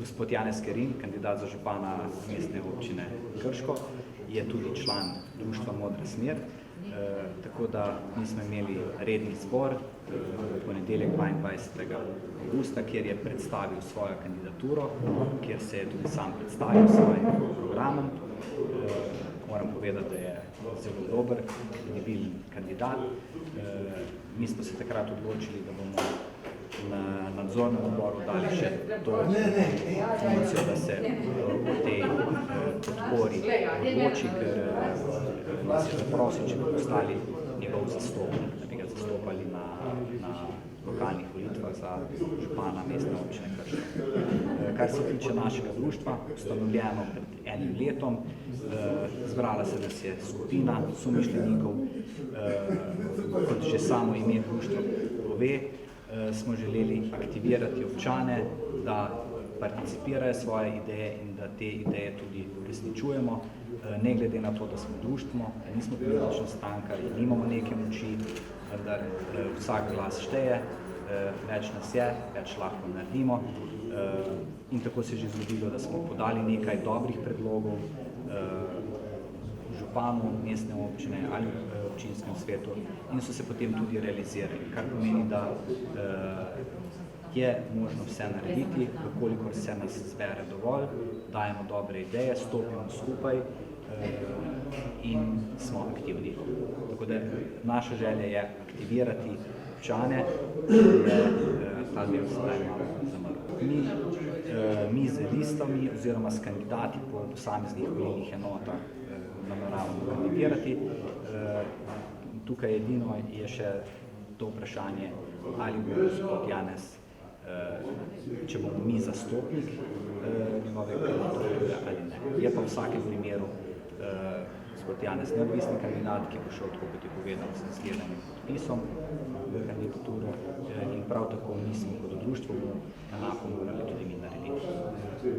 Gospod Janez Kerin, kandidat za župana mestne občine Krško, je tudi član društva Modra smer, tako da mi smo imeli redni zbor v ponedeljek 22. avgusta, kjer je predstavil svojo kandidaturo, kjer se je tudi sam predstavil svojim programom. Moram povedati, da je zelo dober, debilen kandidat. Mi smo se takrat odločili, da bomo na nadzornem odboru dali še to funkcijo, da se o tej podpori odloči, ker nas je zaprosil, če bi postali njegov zastopnik, da bi ga zastopali na lokalnih volitvah za župana mestne občine Krško. Kar se tiče našega društva, ustanovljeno pred enim letom, zbrala se nas je skupina somišljenikov, kot že samo ime društva pove, smo želeli aktivirati občane, da participirajo svoje ideje in da te ideje tudi uresničujemo, ne glede na to, da smo društvo, da nismo politična stranka in nimamo neke moči, vendar vsak glas šteje, več nas je, več lahko naredimo. In tako se je že zgodilo, da smo podali nekaj dobrih predlogov županu mestne občine ali občinskem svetu in so se potem tudi realizirali, kar pomeni, da je možno vse narediti, kolikor se nas zbere dovolj, dajemo dobre ideje, stopimo skupaj in smo aktivni. Tako da naša želja je aktivirati občane, je ta del sedaj malo zamrl. Mi z listami oziroma s kandidati po posameznih volilnih enotah nameravamo kandidirati. Tukaj edino je še to vprašanje, ali bo gospod Janez, če bomo mi zastopnik njegove kandidature ali ne. Je pa v vsakem primeru gospod Janez neodvisni kandidat, ki bo šel, tako kot je povedal, s skledanim podpisom v kandidaturo in prav tako mislim, kot društvo bomo enako morali tudi mi narediti.